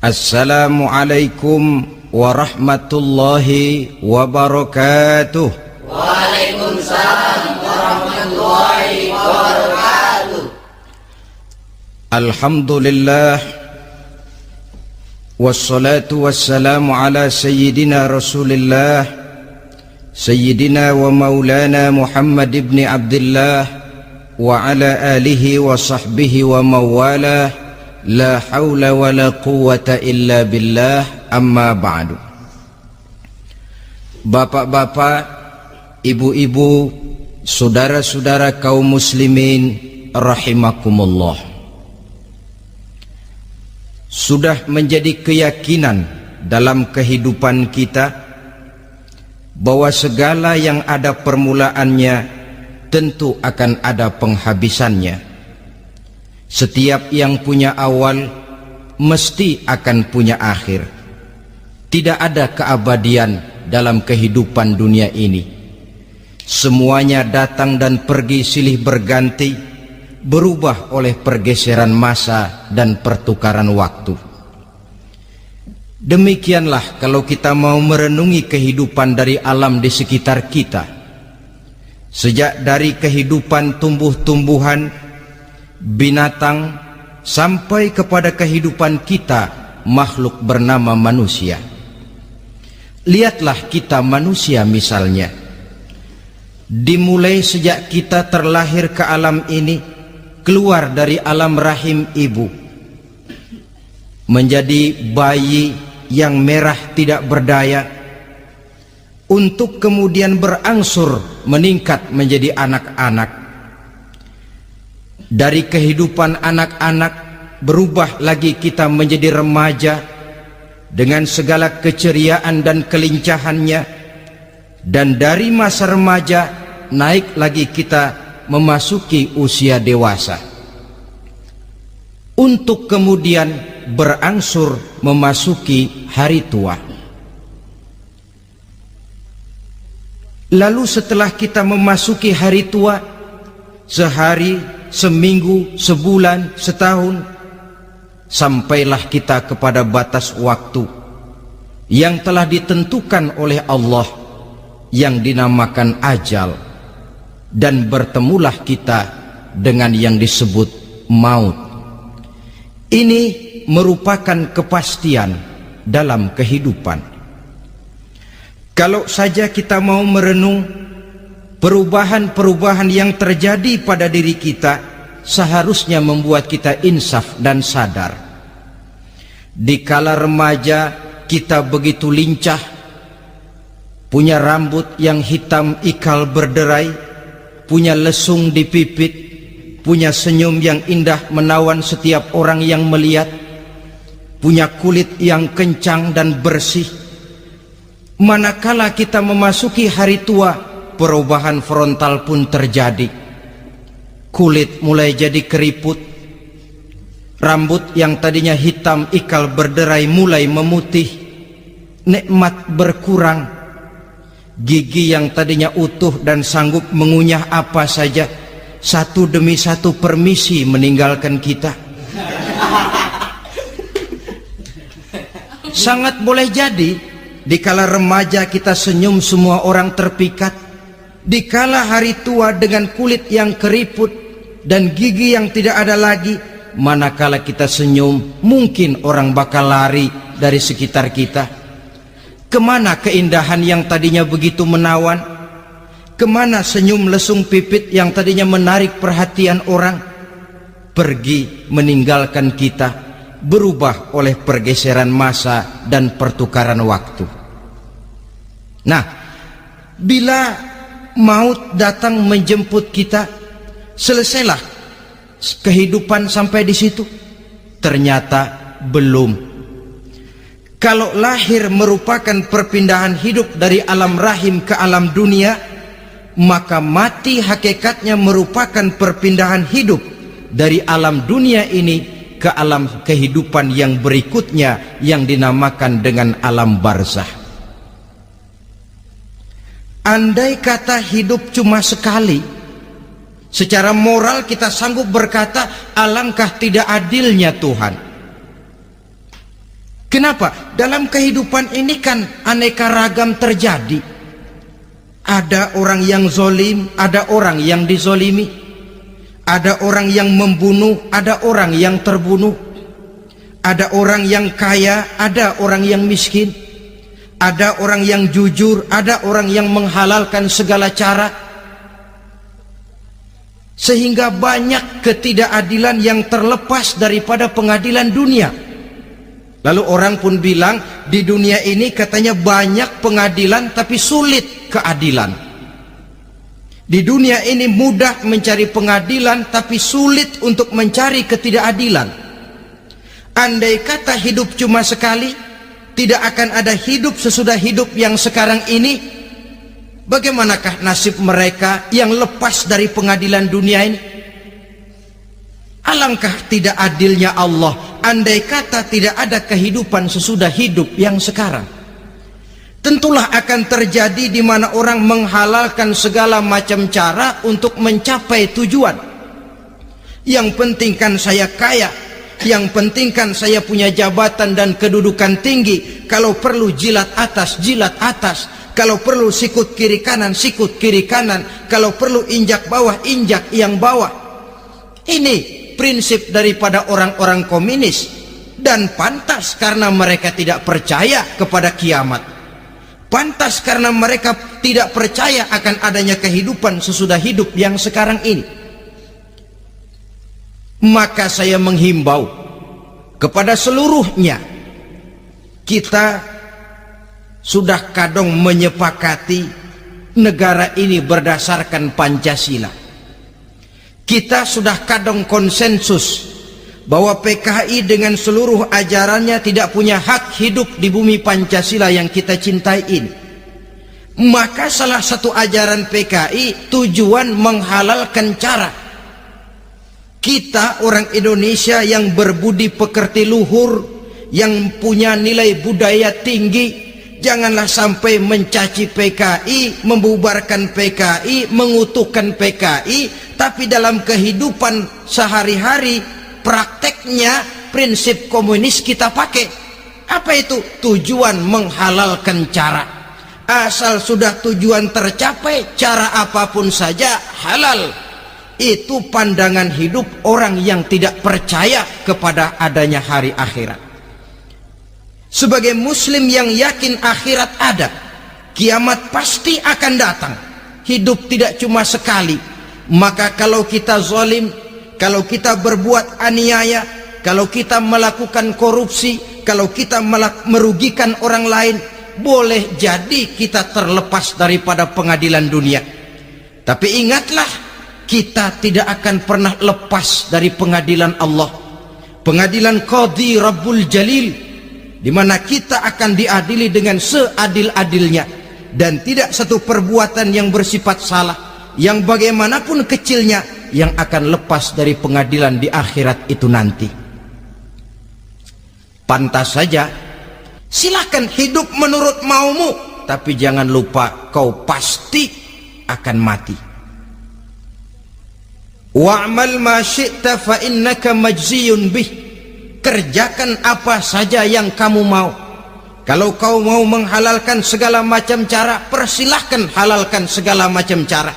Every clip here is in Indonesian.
Assalamualaikum warahmatullahi wabarakatuh. Waalaikumsalam warahmatullahi wabarakatuh. Alhamdulillah, wassalatu wassalamu ala sayyidina Rasulillah, sayyidina wa maulana Muhammad ibn Abdullah wa ala alihi wa sahbihi wa mawalah. La haula wa la quwwata illa billah, amma ba'du. Bapak-bapak, ibu-ibu, saudara-saudara kaum muslimin rahimakumullah. Sudah menjadi keyakinan dalam kehidupan kita bahwa segala yang ada permulaannya tentu akan ada penghabisannya. Setiap yang punya awal mesti akan punya akhir. Tidak ada keabadian dalam kehidupan dunia ini. Semuanya datang dan pergi silih berganti, berubah oleh pergeseran masa dan pertukaran waktu. Demikianlah kalau kita mau merenungi kehidupan dari alam di sekitar kita. Sejak dari kehidupan tumbuh-tumbuhan, binatang, sampai kepada kehidupan kita, makhluk bernama manusia. Lihatlah kita manusia misalnya. Dimulai sejak kita terlahir ke alam ini, keluar dari alam rahim ibu, menjadi bayi yang merah tidak berdaya, untuk kemudian berangsur meningkat menjadi anak-anak. Dari kehidupan anak-anak berubah lagi kita menjadi remaja dengan segala keceriaan dan kelincahannya, dan dari masa remaja naik lagi kita memasuki usia dewasa, untuk kemudian berangsur memasuki hari tua. Lalu setelah kita memasuki hari tua, sehari, seminggu, sebulan, setahun, sampailah kita kepada batas waktu yang telah ditentukan oleh Allah, yang dinamakan ajal, dan bertemulah kita dengan yang disebut maut. Ini merupakan kepastian dalam kehidupan. Kalau saja kita mau merenung perubahan-perubahan yang terjadi pada diri kita, seharusnya membuat kita insaf dan sadar. Di kala remaja kita begitu lincah, punya rambut yang hitam ikal berderai, punya lesung di pipit, punya senyum yang indah menawan setiap orang yang melihat, punya kulit yang kencang dan bersih. Manakala kita memasuki hari tua, perubahan frontal pun terjadi. Kulit mulai jadi keriput, rambut yang tadinya hitam ikal berderai mulai memutih, nikmat berkurang, gigi yang tadinya utuh dan sanggup mengunyah apa saja, satu demi satu permisi meninggalkan kita. Sangat boleh jadi dikala remaja kita senyum semua orang terpikat. Dikala hari tua dengan kulit yang keriput dan gigi yang tidak ada lagi, manakala kita senyum, mungkin orang bakal lari dari sekitar kita. Kemana keindahan yang tadinya begitu menawan? Kemana senyum lesung pipit yang tadinya menarik perhatian orang? Pergi meninggalkan kita, berubah oleh pergeseran masa dan pertukaran waktu. Nah, bila maut datang menjemput kita, selesailah kehidupan sampai di situ? Ternyata belum. Kalau lahir merupakan perpindahan hidup dari alam rahim ke alam dunia, maka mati hakikatnya merupakan perpindahan hidup dari alam dunia ini ke alam kehidupan yang berikutnya, yang dinamakan dengan alam barzakh. Andai kata hidup cuma sekali, secara moral kita sanggup berkata, alangkah tidak adilnya Tuhan. Kenapa? Dalam kehidupan ini kan aneka ragam terjadi. Ada orang yang zolim, ada orang yang dizolimi, ada orang yang membunuh, ada orang yang terbunuh, ada orang yang kaya, ada orang yang miskin, ada orang yang jujur, ada orang yang menghalalkan segala cara. Sehingga banyak ketidakadilan yang terlepas daripada pengadilan dunia. Lalu orang pun bilang, di dunia ini katanya banyak pengadilan tapi sulit keadilan. Di dunia ini mudah mencari pengadilan tapi sulit untuk mencari ketidakadilan. Andai kata hidup cuma sekali, tidak akan ada hidup sesudah hidup yang sekarang ini. Bagaimanakah nasib mereka yang lepas dari pengadilan dunia ini? Alangkah tidak adilnya Allah andai kata tidak ada kehidupan sesudah hidup yang sekarang. Tentulah akan terjadi di mana orang menghalalkan segala macam cara untuk mencapai tujuan. Yang penting kan saya kaya, yang penting kan saya punya jabatan dan kedudukan tinggi. Kalau perlu jilat atas, jilat atas. Kalau perlu sikut kiri kanan, sikut kiri kanan. Kalau perlu injak bawah, injak yang bawah. Ini prinsip daripada orang-orang komunis, dan pantas karena mereka tidak percaya kepada kiamat, pantas karena mereka tidak percaya akan adanya kehidupan sesudah hidup yang sekarang ini. Maka saya menghimbau kepada seluruhnya, kita sudah kadung menyepakati negara ini berdasarkan Pancasila. Kita sudah kadung konsensus bahwa PKI dengan seluruh ajarannya tidak punya hak hidup di bumi Pancasila yang kita cintai ini. Maka salah satu ajaran PKI tujuan menghalalkan cara. Kita orang Indonesia yang berbudi pekerti luhur, yang punya nilai budaya tinggi, janganlah sampai mencaci PKI, membubarkan PKI, mengutuhkan PKI, tapi dalam kehidupan sehari-hari prakteknya prinsip komunis kita pakai. Apa itu? Tujuan menghalalkan cara. Asal sudah tujuan tercapai, cara apapun saja halal. Itu pandangan hidup orang yang tidak percaya kepada adanya hari akhirat. Sebagai muslim yang yakin akhirat ada, kiamat pasti akan datang. Hidup tidak cuma sekali. Maka kalau kita zalim, kalau kita berbuat aniaya, kalau kita melakukan korupsi, kalau kita merugikan orang lain, boleh jadi kita terlepas daripada pengadilan dunia. Tapi ingatlah, kita tidak akan pernah lepas dari pengadilan Allah, pengadilan Qadhi Rabbul Jalil, di mana kita akan diadili dengan seadil-adilnya, dan tidak satu perbuatan yang bersifat salah, yang bagaimanapun kecilnya, yang akan lepas dari pengadilan di akhirat itu nanti. Pantas saja, silakan hidup menurut maumu, tapi jangan lupa kau pasti akan mati. Wa'mal ma syi'ta fa innaka majziyun bih. Kerjakan apa saja yang kamu mau. Kalau kau mau menghalalkan segala macam cara, persilahkan halalkan segala macam cara.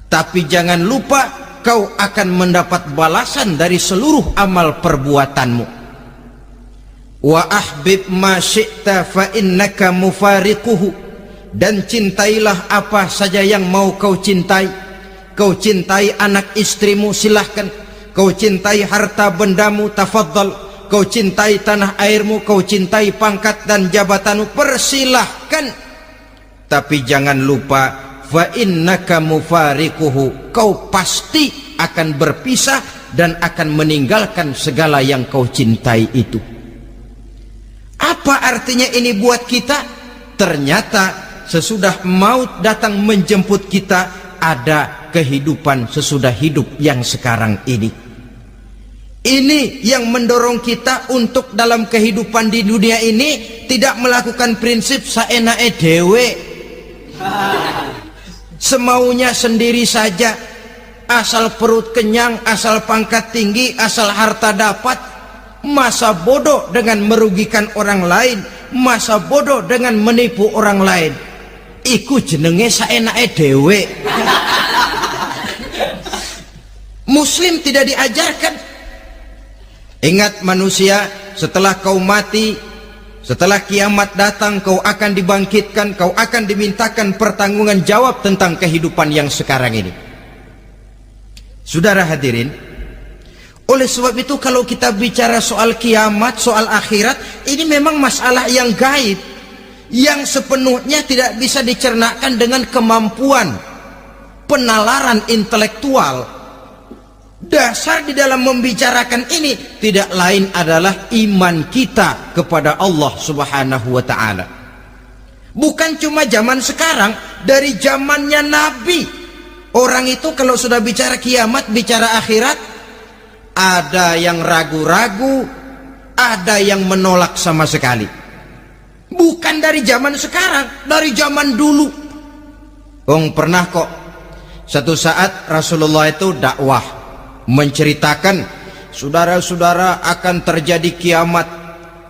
Tapi jangan lupa kau akan mendapat balasan dari seluruh amal perbuatanmu. Wa ahbib ma syi'ta fa innaka mufariquhu. Dan cintailah apa saja yang mau kau cintai. Kau cintai anak istrimu, silahkan. Kau cintai harta bendamu, tafadhal. Kau cintai tanah airmu, kau cintai pangkat dan jabatanmu, persilahkan. Tapi jangan lupa, fa innaka mufariquhu, kau pasti akan berpisah dan akan meninggalkan segala yang kau cintai itu. Apa artinya ini buat kita? Ternyata sesudah maut datang menjemput kita, ada kehidupan sesudah hidup yang sekarang ini. Ini yang mendorong kita untuk dalam kehidupan di dunia ini tidak melakukan prinsip saenake dhewe, semaunya sendiri saja, asal perut kenyang, asal pangkat tinggi, asal harta dapat. masa bodoh dengan merugikan orang lain, masa bodoh dengan menipu orang lain. Iku jenenge saenake dhewe. Muslim tidak diajarkan. Ingat manusia, setelah kau mati, setelah kiamat datang, kau akan dibangkitkan, kau akan dimintakan pertanggungan jawab tentang kehidupan yang sekarang ini. Saudara hadirin, oleh sebab itu kalau kita bicara soal kiamat, soal akhirat, ini memang masalah yang gaib, yang sepenuhnya tidak bisa dicernakan dengan kemampuan penalaran intelektual. Dasar di dalam membicarakan ini tidak lain adalah iman kita kepada Allah Subhanahu wa ta'ala. Bukan cuma zaman sekarang, dari zamannya Nabi. Orang itu kalau sudah bicara kiamat, bicara akhirat, ada yang ragu-ragu, ada yang menolak sama sekali. Bukan dari zaman sekarang, dari zaman dulu. Pernah kok satu saat Rasulullah itu dakwah, menceritakan, saudara-saudara, akan terjadi kiamat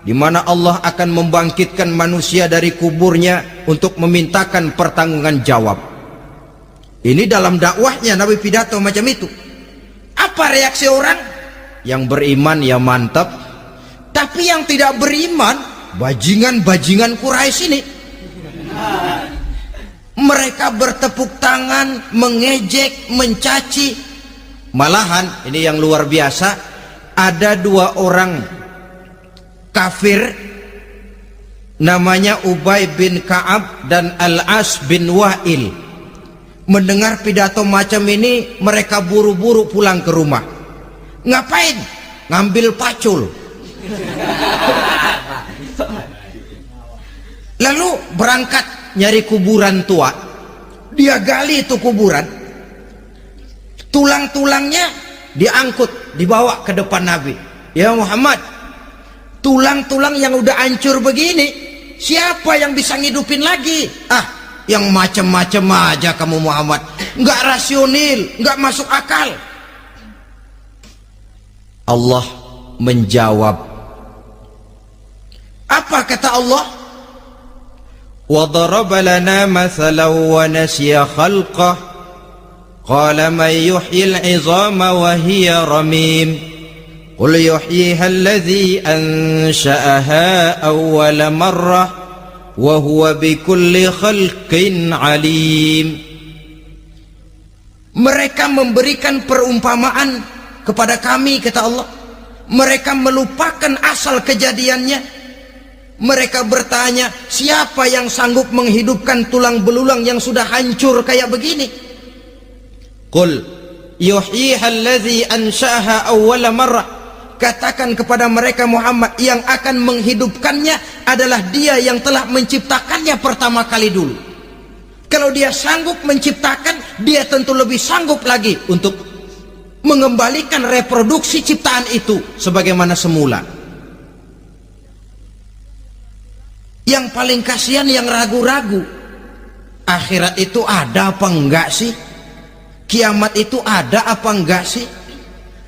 di mana Allah akan membangkitkan manusia dari kuburnya untuk memintakan pertanggungan jawab. Ini dalam dakwahnya Nabi pidato macam itu. Apa reaksi orang? Yang beriman ya mantap, tapi yang tidak beriman, bajingan-bajingan Quraisy ini, mereka bertepuk tangan, mengejek, mencaci. Malahan ini yang luar biasa, ada dua orang kafir namanya Ubay bin Ka'ab dan Al-As bin Wa'il. Mendengar pidato macam ini, mereka buru-buru pulang ke rumah. Ngapain? Ngambil pacul. Lalu berangkat nyari kuburan tua. Dia gali itu kuburan, tulang-tulangnya diangkut, dibawa ke depan Nabi. Ya Muhammad, tulang-tulang yang udah hancur begini, siapa yang bisa ngidupin lagi? Yang macam-macam aja kamu Muhammad, nggak rasional, nggak masuk akal. Allah menjawab. Apa kata Allah? وَضَرَبَ لَنَا مَثَلًا وَنَسِيَ خَلْقَهُ قَالَ مَنْ يُحْيِي الْعِظَامَ وَهِيَ رَمِيمٌ قُلْ يُحْيِيهَا الَّذِي أَنْشَأَهَا أَوَّلَ مَرَّةٍ وَهُوَ بِكُلِّ خَلْقٍ عَلِيمٌ. Mereka memberikan perumpamaan kepada kami, kata Allah. Mereka melupakan asal kejadiannya. Mereka bertanya, siapa yang sanggup menghidupkan tulang belulang yang sudah hancur kayak begini? Qul yuhyiha allazi ansha'aha awwala marrah. Katakan kepada mereka Muhammad, yang akan menghidupkannya adalah Dia yang telah menciptakannya pertama kali dulu. Kalau Dia sanggup menciptakan, Dia tentu lebih sanggup lagi untuk mengembalikan reproduksi ciptaan itu sebagaimana semula. Yang paling kasihan yang ragu-ragu. Akhirat itu ada apa enggak sih? Kiamat itu ada apa enggak sih?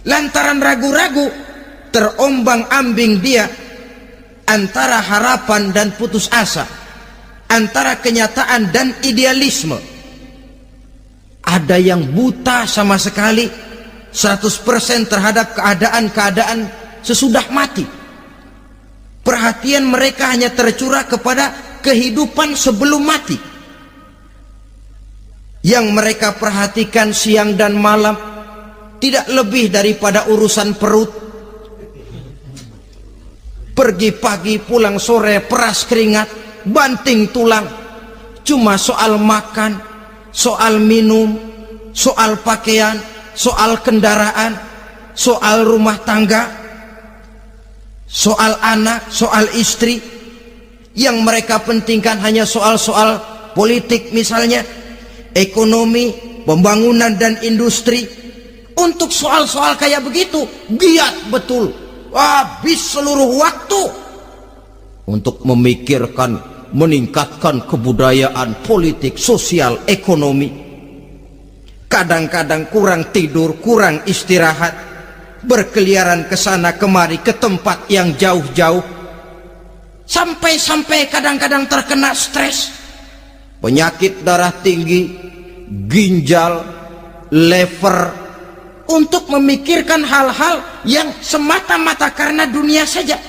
Lantaran ragu-ragu, terombang-ambing dia antara harapan dan putus asa, antara kenyataan dan idealisme. Ada yang buta sama sekali 100% terhadap keadaan-keadaan sesudah mati. Perhatian mereka hanya tercurah kepada kehidupan sebelum mati. Yang mereka perhatikan siang dan malam tidak lebih daripada urusan perut. Pergi pagi, pulang sore, peras keringat, banting tulang. Cuma soal makan, soal minum, soal pakaian, soal kendaraan, soal rumah tangga, soal anak, soal istri. Yang mereka pentingkan hanya soal-soal politik misalnya, ekonomi, pembangunan dan industri. Untuk soal-soal kayak begitu giat betul, habis seluruh waktu untuk memikirkan, meningkatkan kebudayaan, politik, sosial, ekonomi. Kadang-kadang kurang tidur, kurang istirahat, berkeliaran ke sana kemari ke tempat yang jauh-jauh, sampai-sampai kadang-kadang terkena stres, penyakit darah tinggi, ginjal, lever, untuk memikirkan hal-hal yang semata-mata karena dunia saja.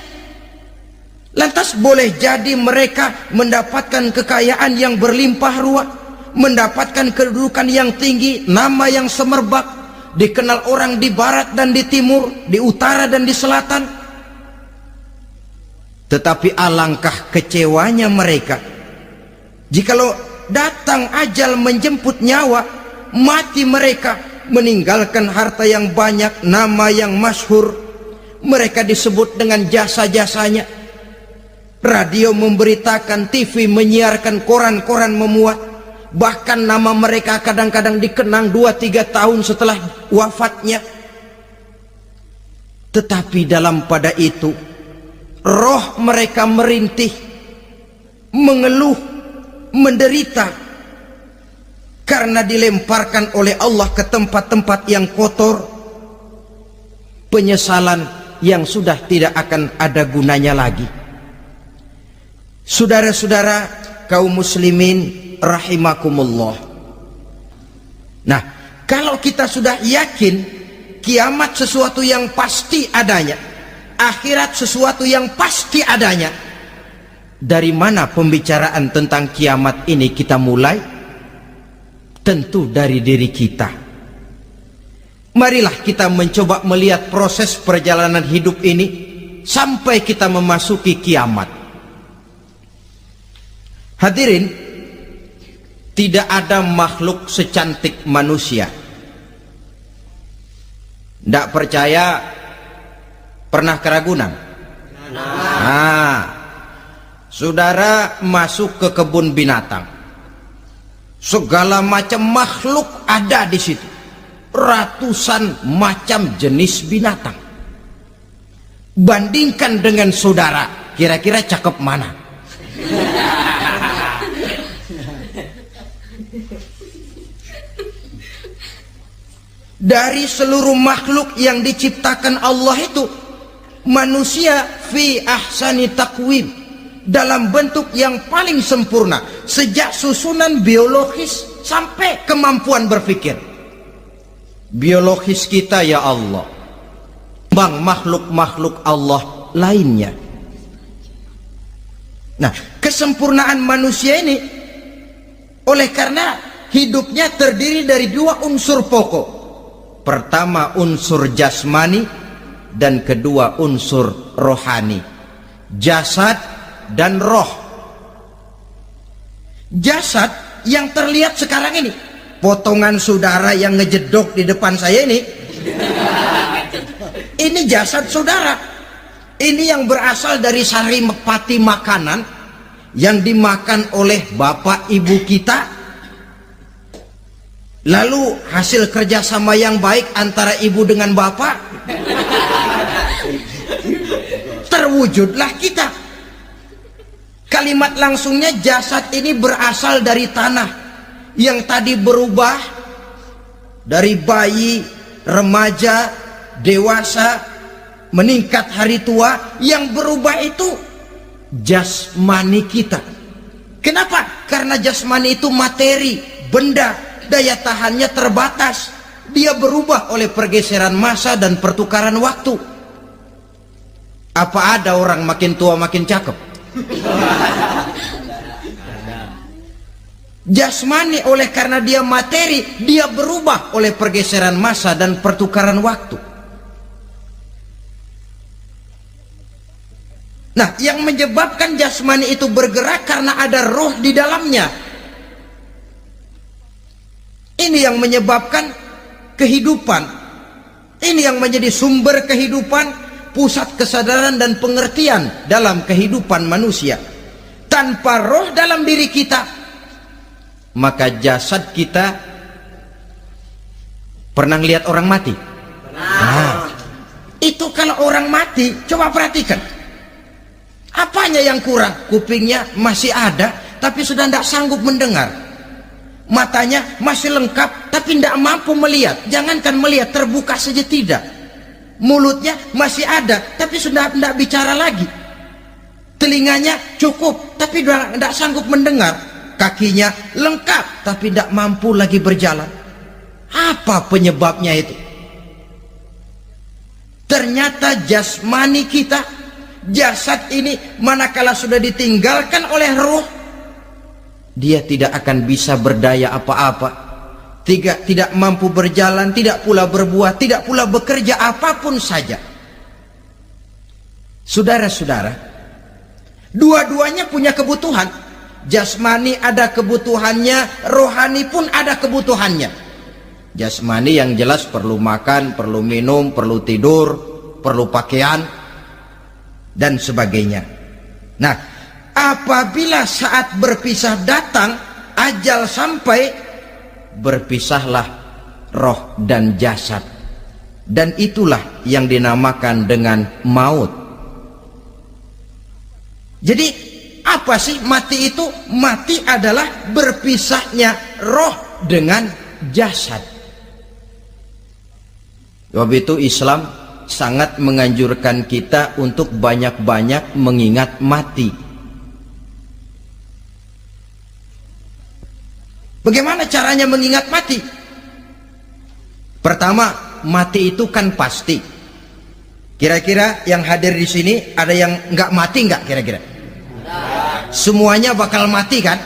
Lantas boleh jadi mereka mendapatkan kekayaan yang berlimpah ruah, mendapatkan kedudukan yang tinggi, nama yang semerbak, dikenal orang di barat dan di timur, di utara dan di selatan. Tetapi alangkah kecewanya mereka jikalau datang ajal menjemput nyawa, mati mereka meninggalkan harta yang banyak, nama yang masyhur, mereka disebut dengan jasa-jasanya. Radio memberitakan, TV menyiarkan, koran-koran memuat, bahkan nama mereka kadang-kadang dikenang 2-3 tahun setelah wafatnya. Tetapi dalam pada itu roh mereka merintih, mengeluh, menderita, karena dilemparkan oleh Allah ke tempat-tempat yang kotor, penyesalan yang sudah tidak akan ada gunanya lagi. Saudara-saudara kaum muslimin rahimakumullah. Nah, kalau kita sudah yakin kiamat sesuatu yang pasti adanya, akhirat sesuatu yang pasti adanya, dari mana pembicaraan tentang kiamat ini kita mulai? Tentu dari diri kita. Marilah kita mencoba melihat proses perjalanan hidup ini sampai kita memasuki kiamat. Hadirin, tidak ada makhluk secantik manusia. Tidak percaya, pernah ke Ragunan? Nah, saudara masuk ke kebun binatang, segala macam makhluk ada di situ, ratusan macam jenis binatang. Bandingkan dengan saudara, kira-kira cakep mana? Dari seluruh makhluk yang diciptakan Allah itu, manusia fi ahsani taqwim, dalam bentuk yang paling sempurna, sejak susunan biologis sampai kemampuan berpikir. Biologis kita ya Allah, bang makhluk-makhluk Allah lainnya. Nah, kesempurnaan manusia ini oleh karena hidupnya terdiri dari 2 unsur pokok. Pertama unsur jasmani dan kedua unsur rohani, jasad dan roh. Jasad yang terlihat sekarang ini, potongan saudara yang ngejedok di depan saya ini jasad saudara. Ini yang berasal dari saripati makanan yang dimakan oleh bapak ibu kita. Lalu hasil kerjasama yang baik antara ibu dengan bapak, terwujudlah kita. Kalimat langsungnya, jasad ini berasal dari tanah yang tadi berubah dari bayi, remaja, dewasa, meningkat hari tua. Yang berubah itu jasmani kita. Kenapa? Karena jasmani itu materi, benda, daya tahannya terbatas. Dia berubah oleh pergeseran masa dan pertukaran waktu. Apa ada orang makin tua makin cakep? Jasmani oleh karena dia materi, dia berubah oleh pergeseran masa dan pertukaran waktu. Nah, yang menyebabkan jasmani itu bergerak karena ada roh di dalamnya. Ini yang menyebabkan kehidupan. Ini yang menjadi sumber kehidupan, pusat kesadaran dan pengertian dalam kehidupan manusia. Tanpa roh dalam diri kita, maka jasad kita, pernah lihat orang mati? Nah, itu kalau orang mati, coba perhatikan. Apanya yang kurang? Kupingnya masih ada, tapi sudah tidak sanggup mendengar. Matanya masih lengkap, tapi tidak mampu melihat. Jangankan melihat, terbuka saja tidak. mulutnya masih ada tapi sudah tidak bicara lagi, telinganya cukup tapi sudah tidak sanggup mendengar, kakinya lengkap tapi tidak mampu lagi berjalan. Apa penyebabnya itu? Ternyata jasmani kita, jasad ini manakala sudah ditinggalkan oleh ruh, dia tidak akan bisa berdaya apa-apa, tidak mampu berjalan, tidak pula berbuat, tidak pula bekerja apapun saja. Saudara-saudara, dua-duanya punya kebutuhan. Jasmani ada kebutuhannya, rohani pun ada kebutuhannya. Jasmani yang jelas perlu makan, perlu minum, perlu tidur, perlu pakaian dan sebagainya. Nah, apabila saat berpisah datang, ajal sampai, berpisahlah roh dan jasad, dan itulah yang dinamakan dengan maut. Jadi apa sih mati itu? Mati adalah berpisahnya roh dengan jasad. Sebab itu Islam sangat menganjurkan kita untuk banyak-banyak mengingat mati. Bagaimana caranya mengingat mati? Pertama, mati itu kan pasti. Kira-kira yang hadir di sini ada yang nggak mati nggak? Kira-kira? Semuanya bakal mati kan?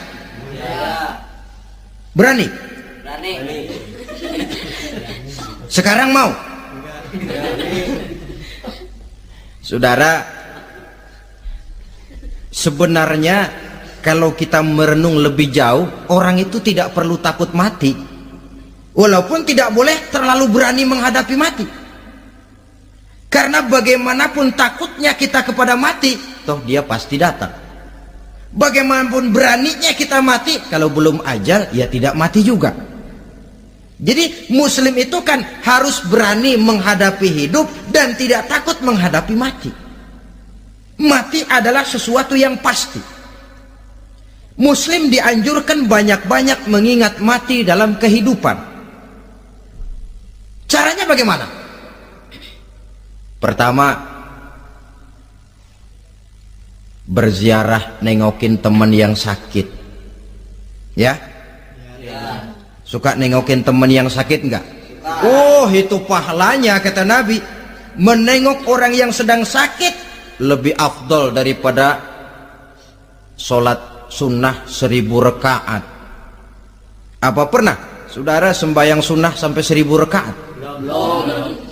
Berani? Berani. Sekarang mau? Saudara, sebenarnya kalau kita merenung lebih jauh, orang itu tidak perlu takut mati, walaupun tidak boleh terlalu berani menghadapi mati. Karena bagaimanapun takutnya kita kepada mati, toh dia pasti datang. Bagaimanapun beraninya kita mati, kalau belum ajal ya tidak mati juga. Jadi muslim itu kan harus berani menghadapi hidup dan tidak takut menghadapi mati. Mati adalah sesuatu yang pasti. Muslim dianjurkan banyak-banyak mengingat mati dalam kehidupan. Caranya bagaimana? Pertama, berziarah nengokin teman yang sakit. Ya? Suka nengokin teman yang sakit enggak? Oh, itu pahalanya kata Nabi. Menengok orang yang sedang sakit lebih afdol daripada sholat sunnah 1000 rakaat. Apa pernah saudara sembahyang sunnah sampai 1000 rakaat?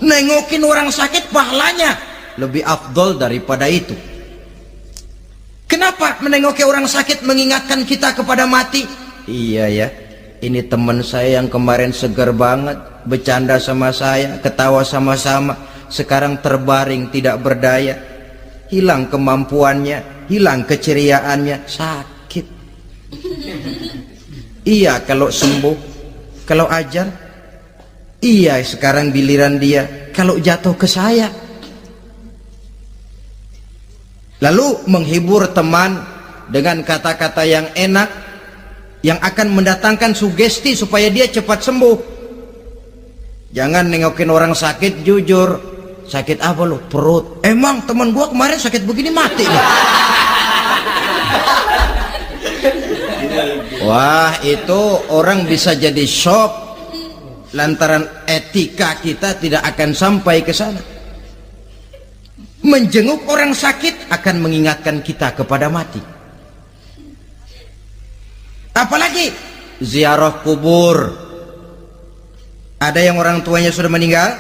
Nengokin orang sakit pahalanya lebih afdol daripada itu. Kenapa menengoki orang sakit mengingatkan kita kepada mati? Iya ya, ini teman saya yang kemarin segar banget, bercanda sama saya, ketawa sama-sama, sekarang terbaring tidak berdaya, hilang kemampuannya, hilang keceriaannya, sakit. Iya kalau sembuh, kalau ajal, iya sekarang giliran dia, kalau jatuh ke saya. Lalu menghibur teman dengan kata-kata yang enak, yang akan mendatangkan sugesti supaya dia cepat sembuh. Jangan nengokin orang sakit jujur, sakit apa lo? Perut. Emang teman gua kemarin sakit begini mati nih. Wah, itu orang bisa jadi shock lantaran etika kita tidak akan sampai ke sana. Menjenguk orang sakit akan mengingatkan kita kepada mati. Apalagi ziarah kubur. Ada yang orang tuanya sudah meninggal?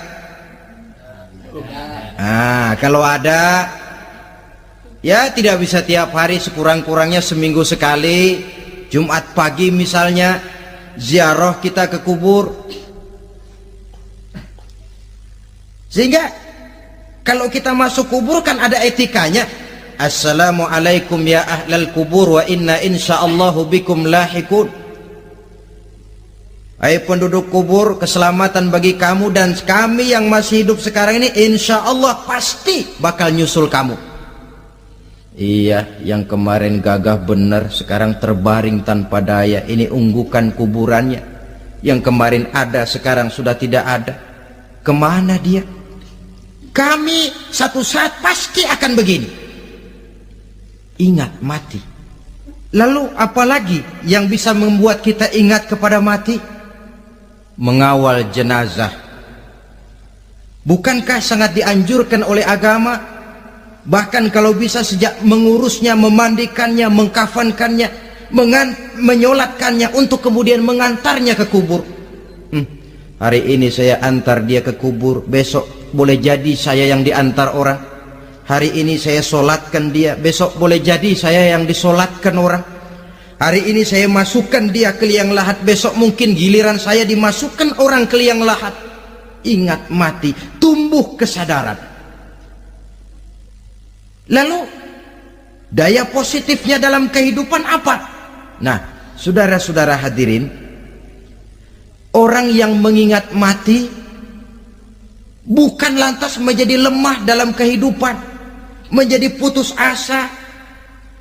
Kalau ada, ya tidak bisa tiap hari, sekurang-kurangnya seminggu sekali, Jumat pagi misalnya, ziarah kita ke kubur. Sehingga kalau kita masuk kubur kan ada etikanya. Assalamualaikum ya ahlal kubur wa inna insyaallahu bikum lahikun. Hai penduduk kubur, keselamatan bagi kamu dan kami yang masih hidup sekarang ini insyaallah pasti bakal nyusul kamu. Iya, yang kemarin gagah benar sekarang terbaring tanpa daya. Ini unggukan kuburannya. Yang kemarin ada sekarang sudah tidak ada. Kemana dia? Kami satu saat pasti akan begini. Ingat mati. Lalu apalagi yang bisa membuat kita ingat kepada mati? Mengawal jenazah. Bukankah sangat dianjurkan oleh agama? Bahkan kalau bisa sejak mengurusnya, memandikannya, mengkafankannya, menyolatkannya untuk kemudian mengantarnya ke kubur. Hari ini saya antar dia ke kubur, besok boleh jadi saya yang diantar orang. Hari ini saya solatkan dia, besok boleh jadi saya yang disolatkan orang. Hari ini saya masukkan dia ke liang lahat, besok mungkin giliran saya dimasukkan orang ke liang lahat. Ingat mati, tumbuh kesadaran. Lalu daya positifnya dalam kehidupan apa? Nah, saudara-saudara hadirin, orang yang mengingat mati bukan lantas menjadi lemah dalam kehidupan, menjadi putus asa,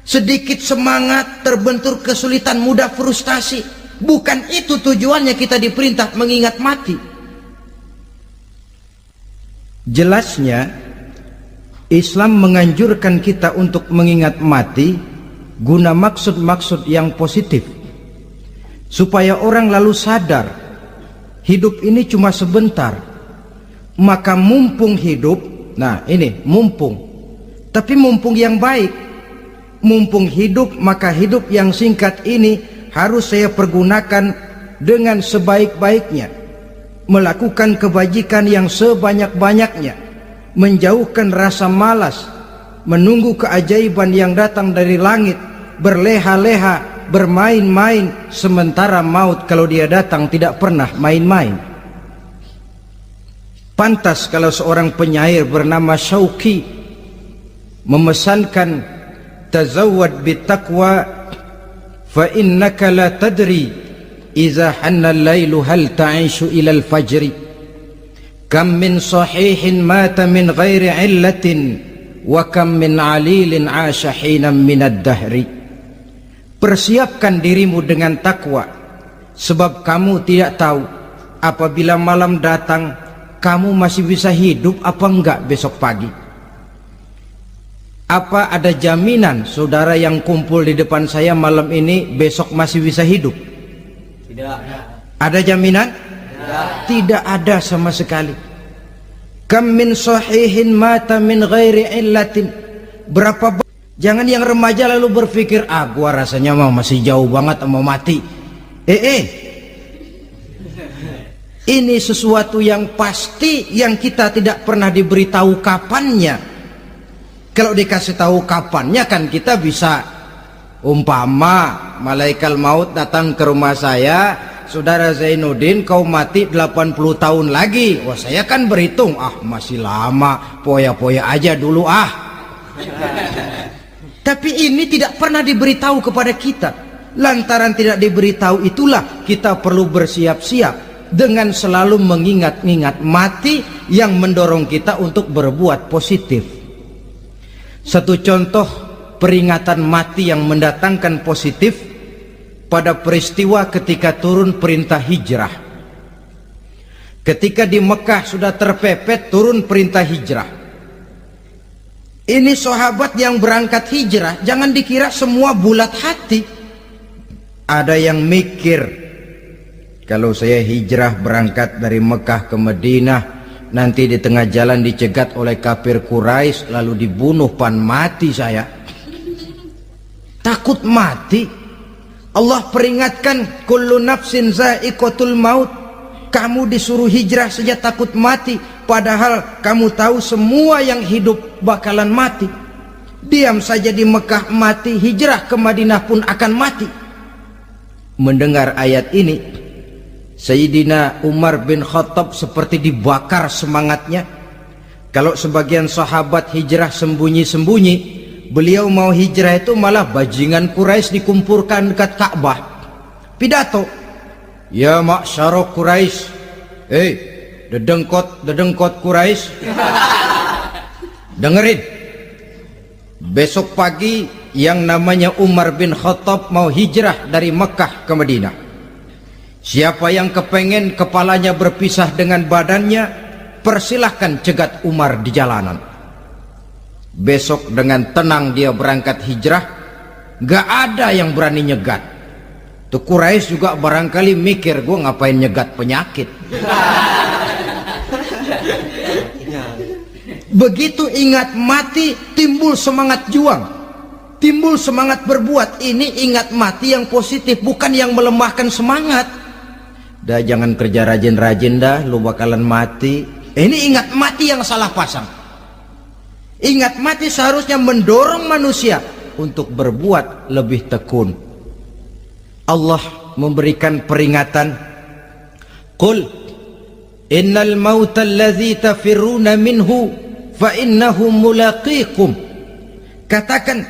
sedikit semangat, terbentur kesulitan, mudah frustasi. Bukan itu tujuannya kita diperintah mengingat mati. Jelasnya Islam menganjurkan kita untuk mengingat mati guna maksud-maksud yang positif, supaya orang lalu sadar hidup ini cuma sebentar. Maka mumpung hidup, nah ini mumpung, tapi mumpung yang baik. Mumpung hidup, maka hidup yang singkat ini harus saya pergunakan dengan sebaik-baiknya, melakukan kebajikan yang sebanyak-banyaknya, menjauhkan rasa malas, menunggu keajaiban yang datang dari langit, berleha-leha, bermain-main, sementara maut kalau dia datang tidak pernah main-main. Pantas kalau seorang penyair bernama Syauqi memesankan, tazawwad bittaqwa fa innaka la tadri iza hanna al-lailu hal ta'ishu ila al-fajri, kam min sahihin mata min ghairi illatin wa kam min alilin 'asha hinan min ad-dahri. Persiapkan dirimu dengan takwa, sebab kamu tidak tahu apabila malam datang kamu masih bisa hidup apa enggak besok pagi. Apa ada jaminan saudara yang kumpul di depan saya malam ini besok masih bisa hidup? Tidak. Ada jaminan? Tidak. Tidak ada sama sekali. Kam min sahihin mata min ghairi illatin. Jangan yang remaja lalu berpikir, gua rasanya masih jauh banget mau mati. Ini sesuatu yang pasti yang kita tidak pernah diberitahu kapannya. Kalau dikasih tahu kapannya kan kita bisa, umpama malaikat maut datang ke rumah saya, saudara Zainuddin kau mati 80 tahun lagi. Wah, saya kan berhitung, masih lama, poya-poya aja dulu Tapi ini tidak pernah diberitahu kepada kita. Lantaran tidak diberitahu itulah kita perlu bersiap-siap dengan selalu mengingat-ingat mati yang mendorong kita untuk berbuat positif. Satu contoh peringatan mati yang mendatangkan positif pada peristiwa ketika turun perintah hijrah. Ketika di Mekah sudah terpepet turun perintah hijrah. Ini sahabat yang berangkat hijrah, jangan dikira semua bulat hati. Ada yang mikir, kalau saya hijrah berangkat dari Mekah ke Madinah, nanti di tengah jalan dicegat oleh kafir Quraisy lalu dibunuh, mati saya. Takut mati. Allah peringatkan, kullu nafsin za'iqatul maut. Kamu disuruh hijrah saja takut mati, padahal kamu tahu semua yang hidup bakalan mati. Diam saja di Mekah mati, hijrah ke Madinah pun akan mati. Mendengar ayat ini, Sayyidina Umar bin Khattab seperti dibakar semangatnya. Kalau sebagian sahabat hijrah sembunyi-sembunyi, beliau mau hijrah itu malah bajingan Quraisy dikumpulkan dekat Ka'bah. Pidato, ya ma'syara Quraisy, dedengkot Quraisy, dengerin. Besok pagi yang namanya Umar bin Khattab mau hijrah dari Mekah ke Madinah. Siapa yang kepengen kepalanya berpisah dengan badannya, persilahkan cegat Umar di jalanan. Besok dengan tenang dia berangkat hijrah, gak ada yang berani nyegat. Tuh Quraisy juga barangkali mikir, gue ngapain nyegat penyakit. Begitu ingat mati, timbul semangat juang, timbul semangat berbuat. Ini ingat mati yang positif, bukan yang melemahkan semangat. Dah jangan kerja rajin-rajin dah, lu bakalan mati. Ini ingat mati yang salah pasang. Ingat mati seharusnya mendorong manusia untuk berbuat lebih tekun. Allah memberikan peringatan, Qul innal mauta allazi tafirruna minhu fa innahu mulaqikum. Katakan,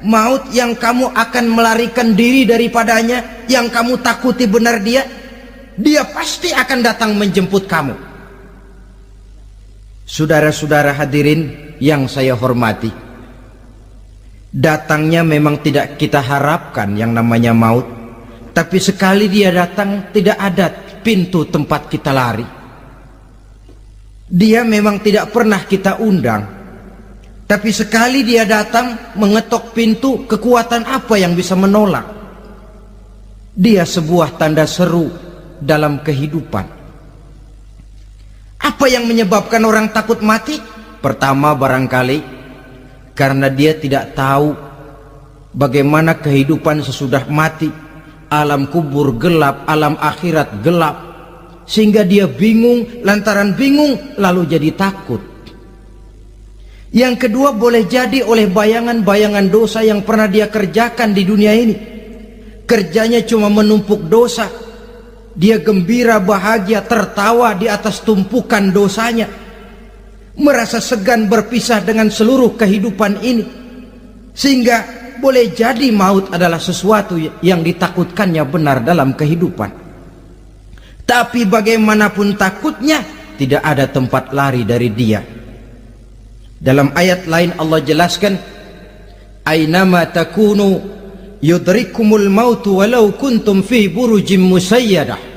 maut yang kamu akan melarikan diri daripadanya, yang kamu takuti benar dia pasti akan datang menjemput kamu. Saudara-saudara hadirin yang saya hormati, datangnya memang tidak kita harapkan yang namanya maut, tapi sekali dia datang tidak ada pintu tempat kita lari. Dia memang tidak pernah kita undang, tapi sekali dia datang mengetok pintu, kekuatan apa yang bisa menolak? Dia sebuah tanda seru dalam kehidupan. Apa yang menyebabkan orang takut mati? Pertama barangkali karena dia tidak tahu bagaimana kehidupan sesudah mati. Alam kubur gelap, alam akhirat gelap, sehingga dia bingung. Lantaran bingung lalu jadi takut. Yang kedua boleh jadi oleh bayangan-bayangan dosa yang pernah dia kerjakan di dunia ini. Kerjanya cuma menumpuk dosa. Dia gembira, bahagia, tertawa di atas tumpukan dosanya, merasa segan berpisah dengan seluruh kehidupan ini, sehingga boleh jadi maut adalah sesuatu yang ditakutkannya benar dalam kehidupan. Tapi bagaimanapun takutnya, tidak ada tempat lari dari dia. Dalam ayat lain Allah jelaskan, Ainama takunu yudrikumul mautu walau kuntum fi burujim musayyadah.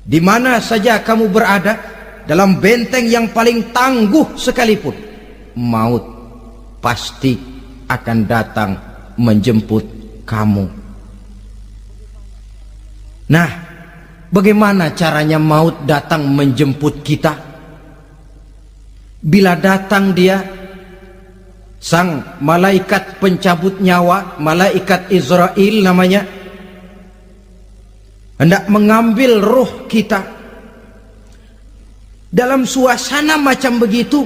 Di mana saja kamu berada, dalam benteng yang paling tangguh sekalipun, maut pasti akan datang menjemput kamu. Nah, bagaimana caranya maut datang menjemput kita? Bila datang dia, sang malaikat pencabut nyawa, malaikat Israel namanya, hendak mengambil ruh kita. Dalam suasana macam begitu,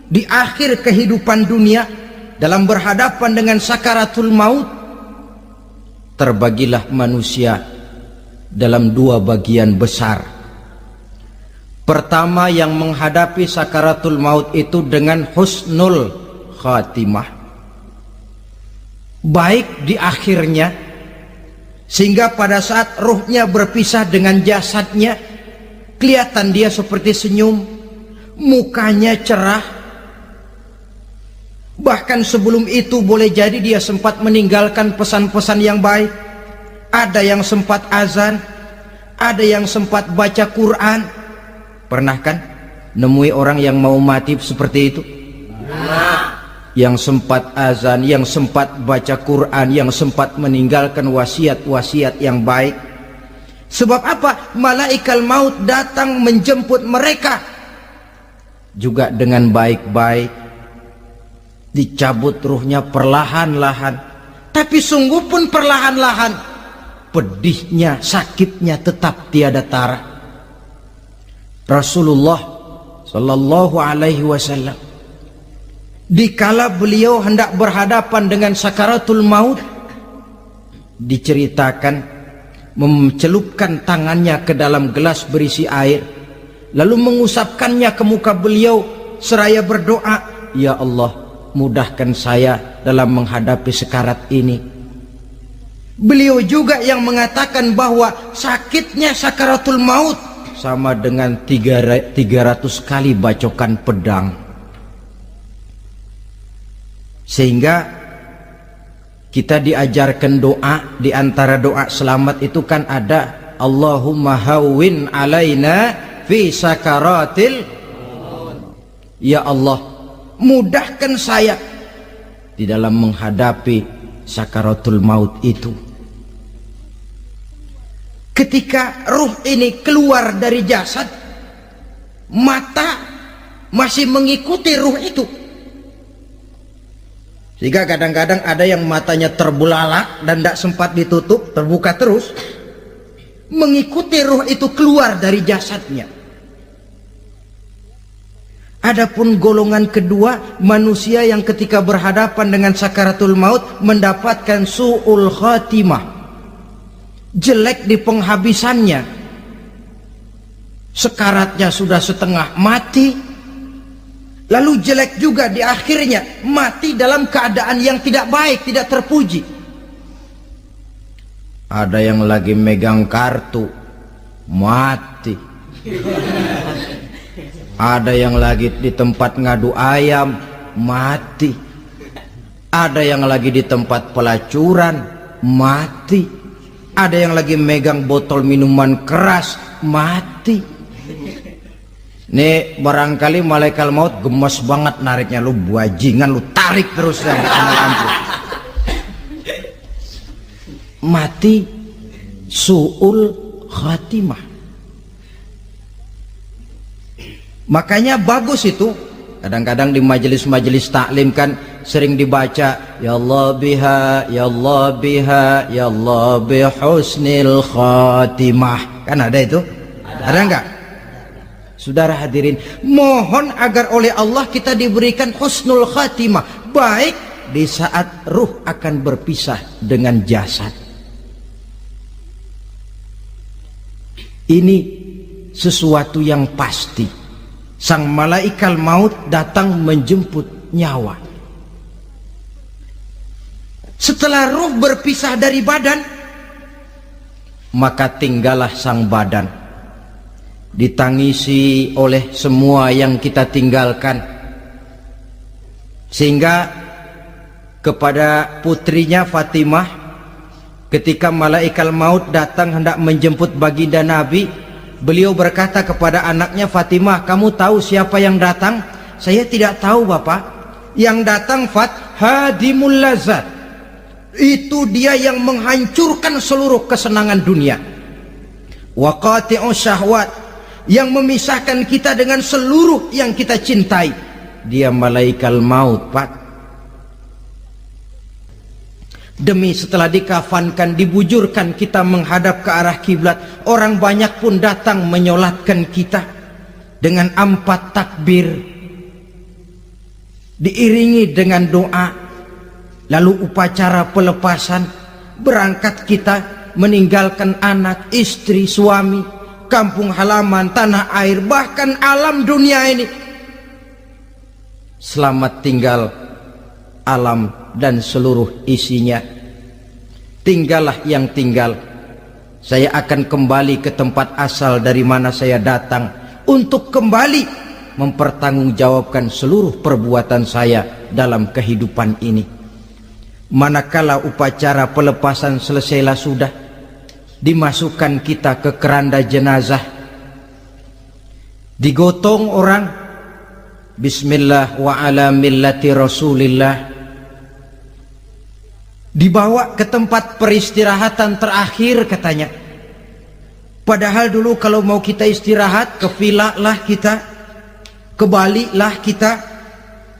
di akhir kehidupan dunia, dalam berhadapan dengan sakaratul maut, terbagilah manusia dalam dua bagian besar. Pertama, yang menghadapi sakaratul maut itu dengan husnul khatimah, baik di akhirnya, sehingga pada saat ruhnya berpisah dengan jasadnya, kelihatan dia seperti senyum, mukanya cerah. Bahkan sebelum itu boleh jadi dia sempat meninggalkan pesan-pesan yang baik. Ada yang sempat azan, ada yang sempat baca Quran. Pernah kan nemui orang yang mau mati seperti itu? Yang sempat azan, yang sempat baca Quran, yang sempat meninggalkan wasiat-wasiat yang baik. Sebab apa? Malaikat maut datang menjemput mereka juga dengan baik-baik. Dicabut ruhnya perlahan-lahan, tapi sungguh pun perlahan-lahan. Pedihnya, sakitnya tetap tiada tara. Rasulullah Sallallahu Alaihi Wasallam, dikala beliau hendak berhadapan dengan sakaratul maut, diceritakan mencelupkan tangannya ke dalam gelas berisi air, lalu mengusapkannya ke muka beliau seraya berdoa, Ya Allah, mudahkan saya dalam menghadapi sekarat ini. Beliau juga yang mengatakan bahwa sakitnya sakaratul maut sama dengan 300 kali bacokan pedang. Sehingga kita diajarkan doa. Di antara doa selamat itu kan ada Allahumma hawwin alaina fi sakaratil Ya Allah, mudahkan saya di dalam menghadapi sakaratul maut itu. Ketika ruh ini keluar dari jasad, mata masih mengikuti ruh itu. Sehingga kadang-kadang ada yang matanya terbelalak dan tidak sempat ditutup, terbuka terus, mengikuti ruh itu keluar dari jasadnya. Adapun golongan kedua, manusia yang ketika berhadapan dengan sakaratul maut mendapatkan su'ul khatimah, jelek di penghabisannya. Sekaratnya sudah setengah mati, lalu jelek juga di akhirnya, mati dalam keadaan yang tidak baik, tidak terpuji. Ada yang lagi megang kartu, mati. Ada yang lagi di tempat ngadu ayam, mati. Ada yang lagi di tempat pelacuran, mati. Ada yang lagi megang botol minuman keras, mati. Nih barangkali malaikat maut gemes banget nariknya, lu bajingan, lu tarik terus ya, lampu. Mati su'ul khatimah. Makanya bagus itu, kadang-kadang di majelis-majelis taklim kan sering dibaca, ya Allah biha, ya Allah biha, ya Allah bihusnil khatimah. Kan ada itu? Ada enggak? Saudara hadirin, mohon agar oleh Allah kita diberikan husnul khatimah, baik di saat ruh akan berpisah dengan jasad. Ini sesuatu yang pasti. Sang malaikat maut datang menjemput nyawa. Setelah ruh berpisah dari badan, maka tinggallah sang badan, ditangisi oleh semua yang kita tinggalkan. Sehingga kepada putrinya Fatimah, ketika malaikat maut datang hendak menjemput baginda Nabi, beliau berkata kepada anaknya, Fatimah, kamu tahu siapa yang datang? Saya tidak tahu, Bapak. Yang datang hadimul lazat, itu dia yang menghancurkan seluruh kesenangan dunia. Wa qati'us syahwat, yang memisahkan kita dengan seluruh yang kita cintai. Dia malaikat maut, Pak. Demi setelah dikafankan, dibujurkan, kita menghadap ke arah kiblat, orang banyak pun datang menyolatkan kita dengan 4 takbir, diiringi dengan doa, lalu upacara pelepasan, berangkat kita meninggalkan anak, istri, suami, kampung halaman, tanah air, bahkan alam dunia ini. Selamat tinggal alam dan seluruh isinya. Tinggallah yang tinggal. Saya akan kembali ke tempat asal dari mana saya datang, untuk kembali mempertanggungjawabkan seluruh perbuatan saya dalam kehidupan ini. Manakala upacara pelepasan selesailah sudah, dimasukkan kita ke keranda jenazah, digotong orang, bismillah wa ala millati rasulillah, dibawa ke tempat peristirahatan terakhir katanya. Padahal dulu kalau mau kita istirahat, ke villa lah kita, ke Bali lah kita,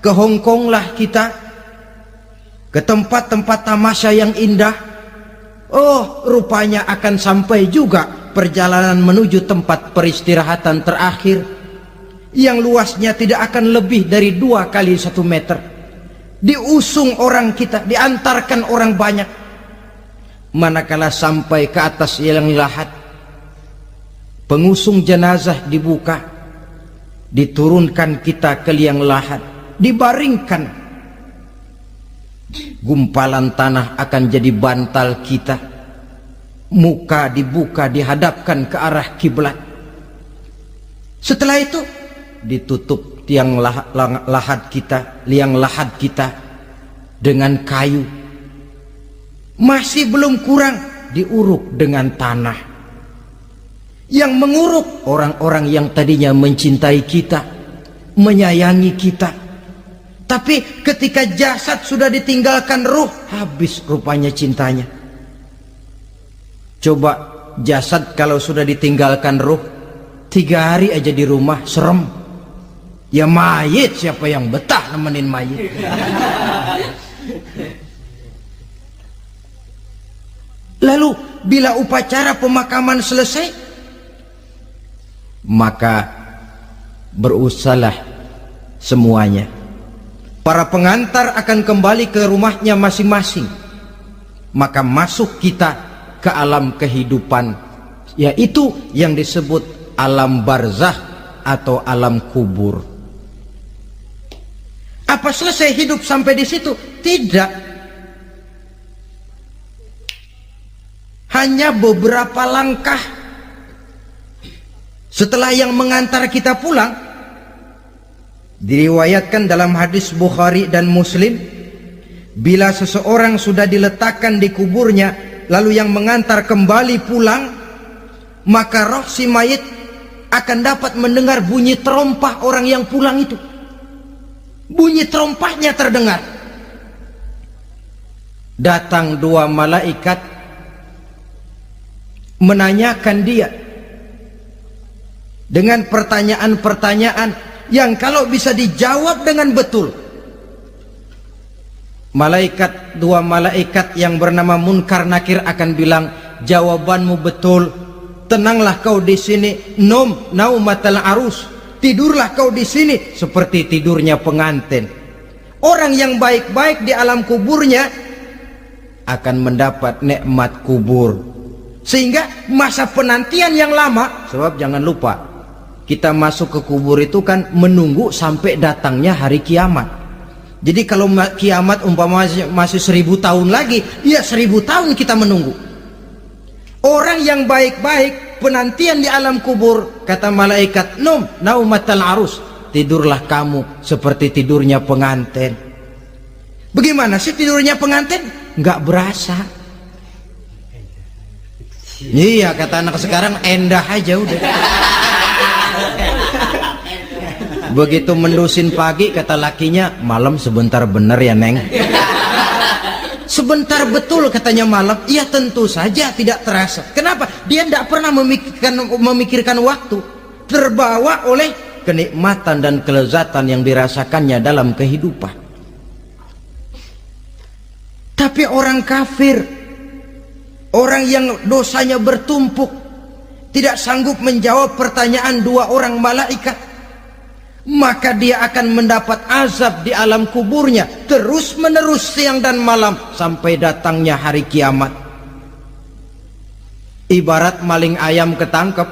ke Hong Kong lah kita, ke tempat-tempat tamasya yang indah. Oh, rupanya akan sampai juga perjalanan menuju tempat peristirahatan terakhir, yang luasnya tidak akan lebih dari 2 kali 1 meter. Diusung orang kita, diantarkan orang banyak. Manakala sampai ke atas yang lahat, pengusung jenazah dibuka, diturunkan kita ke liang lahat, dibaringkan. Gumpalan tanah akan jadi bantal kita, muka dibuka, dihadapkan ke arah kiblat. Setelah itu ditutup tiang lahat kita, liang lahat kita dengan kayu. Masih belum kurang, diuruk dengan tanah. Yang menguruk orang-orang yang tadinya mencintai kita, menyayangi kita. Tapi ketika jasad sudah ditinggalkan ruh, habis rupanya cintanya. Coba jasad kalau sudah ditinggalkan ruh, 3 hari aja di rumah serem. Ya mayit, siapa yang betah nemenin mayit? Lalu bila upacara pemakaman selesai, maka berusahalah semuanya. Para pengantar akan kembali ke rumahnya masing-masing. Maka masuk kita ke alam kehidupan, yaitu yang disebut alam barzakh atau alam kubur. Apa selesai hidup sampai di situ? Tidak. Hanya beberapa langkah setelah yang mengantar kita pulang. Diriwayatkan dalam hadis Bukhari dan Muslim, bila seseorang sudah diletakkan di kuburnya, lalu yang mengantar kembali pulang, maka roh si mayit akan dapat mendengar bunyi terompah orang yang pulang itu. Bunyi terompahnya terdengar. Datang 2 malaikat menanyakan dia dengan pertanyaan-pertanyaan yang kalau bisa dijawab dengan betul. 2 malaikat yang bernama Munkar Nakir akan bilang, jawabanmu betul, tenanglah kau di sini, naumatal arus, tidurlah kau di sini seperti tidurnya pengantin. Orang yang baik-baik di alam kuburnya akan mendapat nikmat kubur, sehingga masa penantian yang lama. Sebab jangan lupa, kita masuk ke kubur itu kan menunggu sampai datangnya hari kiamat. Jadi kalau kiamat umpama masih 1000 tahun lagi, ya 1000 tahun kita menunggu. Orang yang baik-baik penantian di alam kubur, kata malaikat, naumatal arus, tidurlah kamu seperti tidurnya pengantin. Bagaimana sih tidurnya pengantin? Nggak berasa. Iya, kata anak sekarang, endah aja udah. Begitu mendusin pagi, kata lakinya, malam sebentar bener ya Neng. Sebentar betul katanya malam. Iya tentu saja tidak terasa. Kenapa? Dia tidak pernah memikirkan waktu. Terbawa oleh kenikmatan dan kelezatan yang dirasakannya dalam kehidupan. Tapi orang kafir, orang yang dosanya bertumpuk, tidak sanggup menjawab pertanyaan 2 orang malaikat, maka dia akan mendapat azab di alam kuburnya terus menerus siang dan malam sampai datangnya hari kiamat. Ibarat maling ayam ketangkep,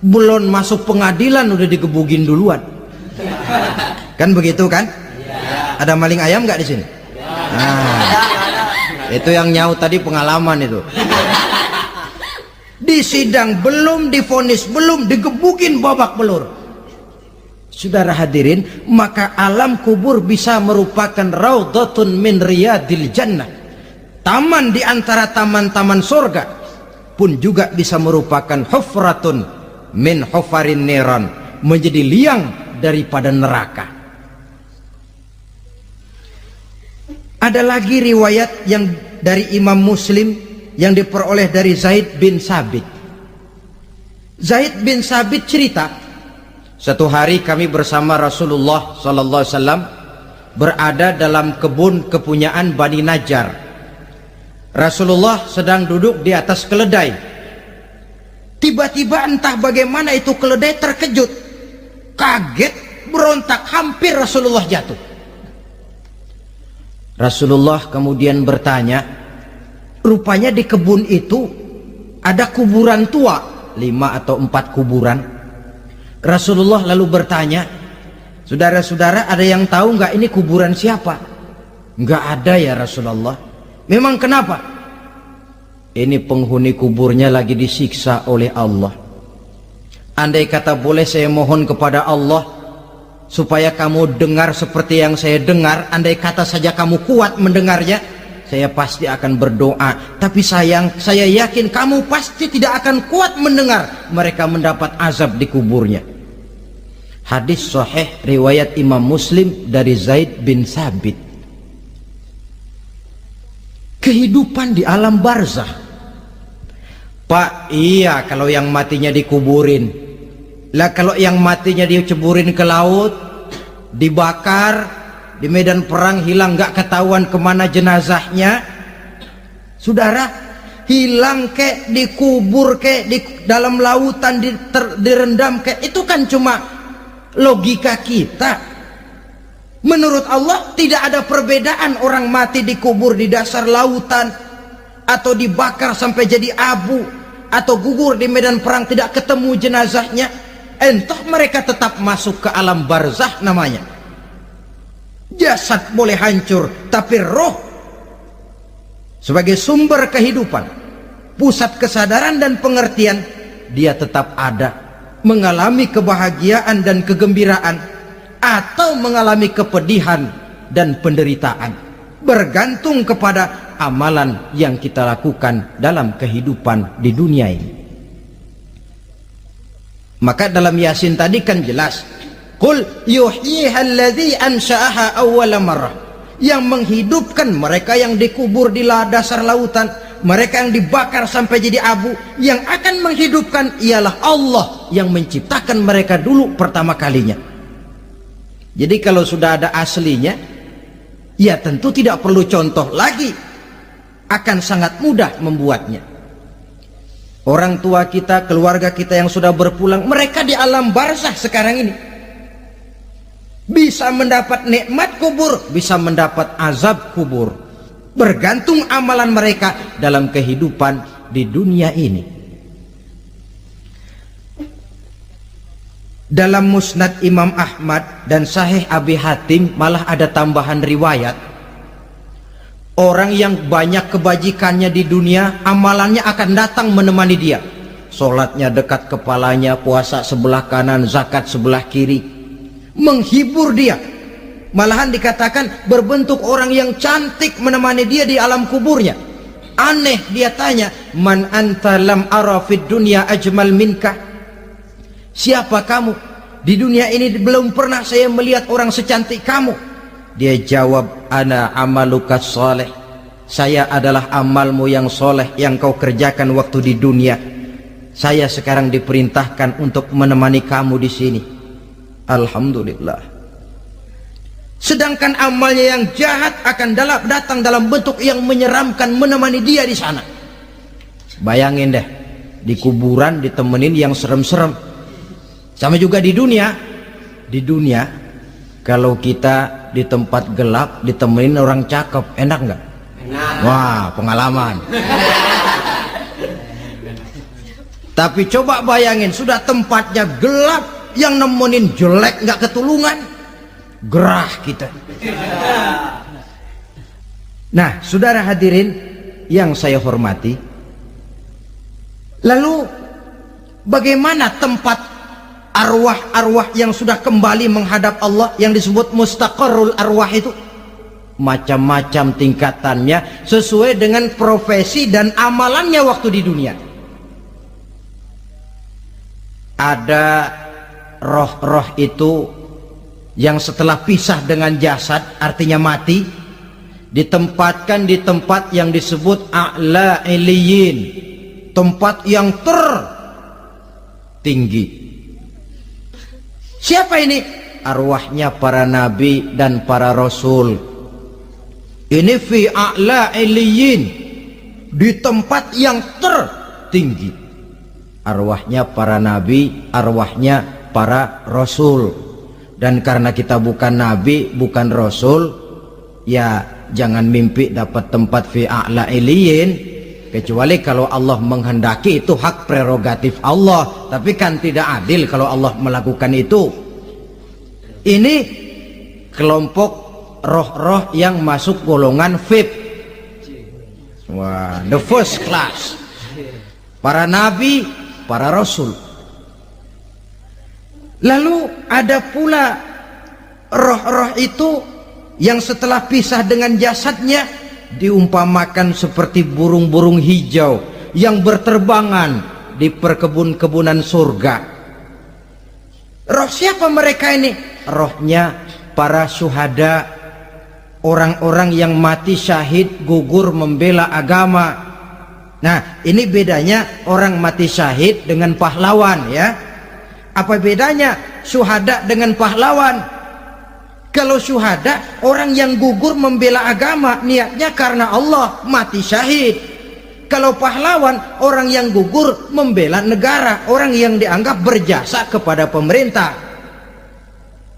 belum masuk pengadilan udah digebugin duluan. Kan begitu kan? Ada maling ayam nggak di sini? Itu yang nyaut tadi pengalaman itu. Di sidang belum divonis, belum digebugin babak belur. Saudara hadirin, maka alam kubur bisa merupakan raudhatun min riyadil jannah, taman di antara taman-taman surga, pun juga bisa merupakan hufratun min hufarin niran, menjadi liang daripada neraka. Ada lagi riwayat yang dari Imam Muslim yang diperoleh dari Zaid bin Sabit. Zaid bin Sabit cerita, satu hari kami bersama Rasulullah SAW berada dalam kebun kepunyaan Bani Najjar. Rasulullah sedang duduk di atas keledai. Tiba-tiba entah bagaimana itu keledai terkejut, kaget, berontak, hampir Rasulullah jatuh. Rasulullah kemudian bertanya, rupanya di kebun itu ada kuburan tua, 5 atau 4 kuburan. Rasulullah lalu bertanya, saudara-saudara ada yang tahu nggak ini kuburan siapa? Nggak ada ya Rasulullah. Memang kenapa? Ini penghuni kuburnya lagi disiksa oleh Allah. Andai kata boleh saya mohon kepada Allah supaya kamu dengar seperti yang saya dengar, andai kata saja kamu kuat mendengarnya, saya pasti akan berdoa. Tapi sayang, saya yakin kamu pasti tidak akan kuat mendengar mereka mendapat azab di kuburnya. Hadis sahih riwayat Imam Muslim dari Zaid bin Sabit. Kehidupan di alam barzah. Pak, iya kalau yang matinya dikuburin. Lah kalau yang matinya diceburin ke laut, dibakar, di medan perang hilang gak ketahuan kemana jenazahnya. Saudara, hilang kek, dikubur kek, di dalam lautan direndam kek, itu kan cuma logika kita. Menurut Allah tidak ada perbedaan orang mati dikubur di dasar lautan atau dibakar sampai jadi abu atau gugur di medan perang tidak ketemu jenazahnya. Entah mereka tetap masuk ke alam barzah namanya. Jasad boleh hancur, tapi roh sebagai sumber kehidupan, pusat kesadaran dan pengertian, dia tetap ada, mengalami kebahagiaan dan kegembiraan atau mengalami kepedihan dan penderitaan, bergantung kepada amalan yang kita lakukan dalam kehidupan di dunia ini. Maka dalam Yasin tadi kan jelas, qul yuhyiha alladzi ansha'aha awwala marrah, yang menghidupkan mereka yang dikubur di dasar lautan, mereka yang dibakar sampai jadi abu, yang akan menghidupkan ialah Allah yang menciptakan mereka dulu pertama kalinya. Jadi kalau sudah ada aslinya, ya tentu tidak perlu contoh lagi, akan sangat mudah membuatnya. Orang tua kita, keluarga kita yang sudah berpulang, mereka di alam barzah sekarang ini bisa mendapat nikmat kubur, bisa mendapat azab kubur, bergantung amalan mereka dalam kehidupan di dunia ini. Dalam Musnad Imam Ahmad dan Sahih Abi Hatim malah ada tambahan riwayat, orang yang banyak kebajikannya di dunia, amalannya akan datang menemani dia. Sholatnya dekat kepalanya, puasa sebelah kanan, zakat sebelah kiri, menghibur dia. Malahan dikatakan berbentuk orang yang cantik menemani dia di alam kuburnya. Aneh, dia tanya, man anta lam ara fid dunya ajmal minka. Siapa kamu? Di dunia ini belum pernah saya melihat orang secantik kamu. Dia jawab, ana amaluka soleh. Saya adalah amalmu yang soleh yang kau kerjakan waktu di dunia. Saya sekarang diperintahkan untuk menemani kamu di sini. Alhamdulillah. Sedangkan amalnya yang jahat akan datang dalam bentuk yang menyeramkan menemani dia di sana. Bayangin deh, di kuburan ditemenin yang serem-serem. Sama juga di dunia. Di dunia, kalau kita di tempat gelap ditemenin orang cakep, enak nggak? Enak. Wah, pengalaman. Tapi coba bayangin, sudah tempatnya gelap, yang nemenin jelek nggak ketulungan, gerah kita. Nah, saudara hadirin yang saya hormati, lalu bagaimana tempat arwah-arwah yang sudah kembali menghadap Allah yang disebut mustaqarrul arwah itu? Macam-macam tingkatannya sesuai dengan profesi dan amalannya waktu di dunia. Ada roh-roh itu yang setelah pisah dengan jasad, artinya mati, ditempatkan di tempat yang disebut a'la iliyin, tempat yang tertinggi. Siapa ini? Arwahnya para nabi dan para rasul. Ini fi a'la iliyin, di tempat yang tertinggi. Arwahnya para nabi, arwahnya para rasul. Dan karena kita bukan nabi, bukan rasul, ya jangan mimpi dapat tempat fi a'la iliyin. Kecuali kalau Allah menghendaki, itu hak prerogatif Allah. Tapi kan tidak adil kalau Allah melakukan itu. Ini kelompok roh-roh yang masuk golongan VIP. Wah, the first class. Para nabi, para rasul. Lalu ada pula roh-roh itu yang setelah pisah dengan jasadnya diumpamakan seperti burung-burung hijau yang berterbangan di perkebun-kebunan surga. Roh siapa mereka ini? Rohnya para syuhada, orang-orang yang mati syahid gugur membela agama. Nah, ini bedanya orang mati syahid dengan pahlawan ya. Apa bedanya syuhada dengan pahlawan? Kalau syuhada orang yang gugur membela agama, niatnya karena Allah, mati syahid. Kalau pahlawan orang yang gugur membela negara, orang yang dianggap berjasa kepada pemerintah.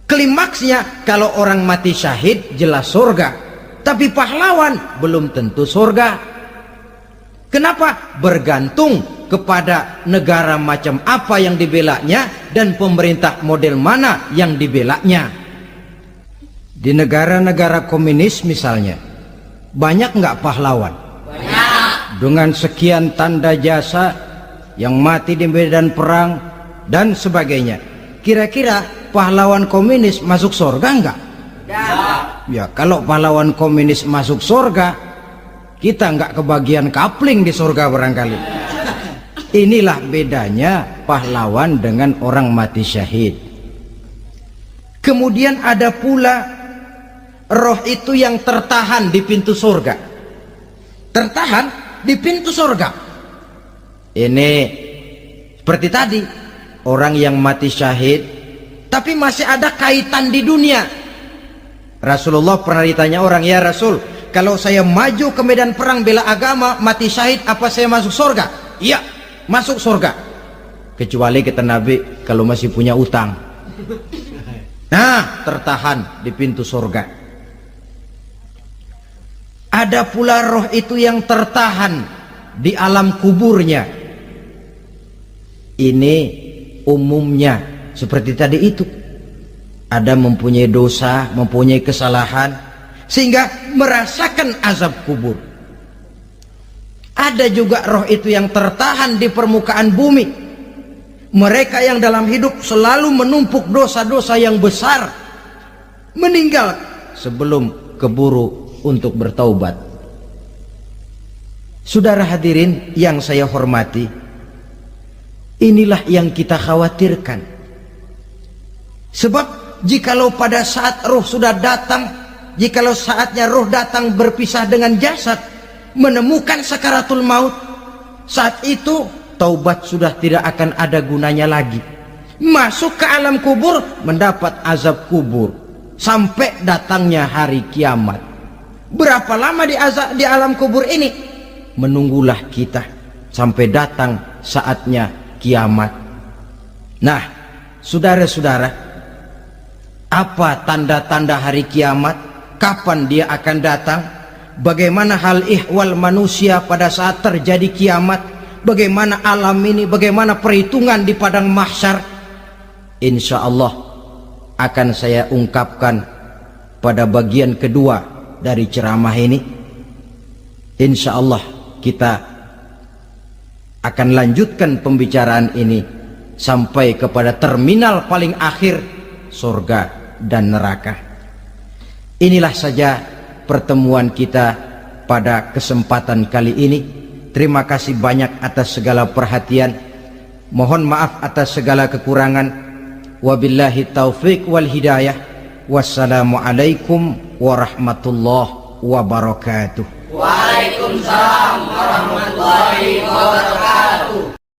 Klimaksnya kalau orang mati syahid jelas surga, tapi pahlawan belum tentu surga. Kenapa? Bergantung kepada negara macam apa yang dibelanya dan pemerintah model mana yang dibelanya. Di negara-negara komunis misalnya, banyak nggak pahlawan? Banyak. Dengan sekian tanda jasa yang mati di medan perang dan sebagainya. Kira-kira pahlawan komunis masuk surga enggak? Tidak. Ya, kalau pahlawan komunis masuk surga, kita enggak kebagian kapling di surga barangkali. Inilah bedanya pahlawan dengan orang mati syahid. Kemudian ada pula roh itu yang tertahan di pintu surga. Tertahan di pintu surga. Ini seperti tadi, orang yang mati syahid tapi masih ada kaitan di dunia. Rasulullah pernah ditanya orang, ya Rasul, kalau saya maju ke medan perang bela agama mati syahid, apa saya masuk surga? Iya, masuk surga, kecuali kata Nabi kalau masih punya utang. Nah, tertahan di pintu surga. Ada pula roh itu yang tertahan di alam kuburnya. Ini umumnya seperti tadi itu, ada mempunyai dosa, mempunyai kesalahan sehingga merasakan azab kubur. Ada juga roh itu yang tertahan di permukaan bumi. Mereka yang dalam hidup selalu menumpuk dosa-dosa yang besar, meninggal sebelum keburu untuk bertaubat. Saudara hadirin yang saya hormati, inilah yang kita khawatirkan. Sebab jikalau pada saat roh sudah datang, jikalau saatnya roh datang berpisah dengan jasad, menemukan sakaratul maut, saat itu taubat sudah tidak akan ada gunanya lagi. Masuk ke alam kubur, mendapat azab kubur sampai datangnya hari kiamat. Berapa lama di alam kubur ini? Menunggulah kita sampai datang saatnya kiamat. Nah, saudara-saudara, apa tanda-tanda hari kiamat? Kapan dia akan datang? Bagaimana hal ihwal manusia pada saat terjadi kiamat? Bagaimana alam ini? Bagaimana perhitungan di padang mahsyar? Insya Allah akan saya ungkapkan pada bagian kedua dari ceramah ini. Insya Allah kita akan lanjutkan pembicaraan ini sampai kepada terminal paling akhir, surga dan neraka. Inilah saja pertemuan kita pada kesempatan kali ini. Terima kasih banyak atas segala perhatian. Mohon maaf atas segala kekurangan. Wabillahi taufiq wal hidayah. Wassalamualaikum warahmatullahi wabarakatuh. Waalaikumsalam warahmatullahi wabarakatuh.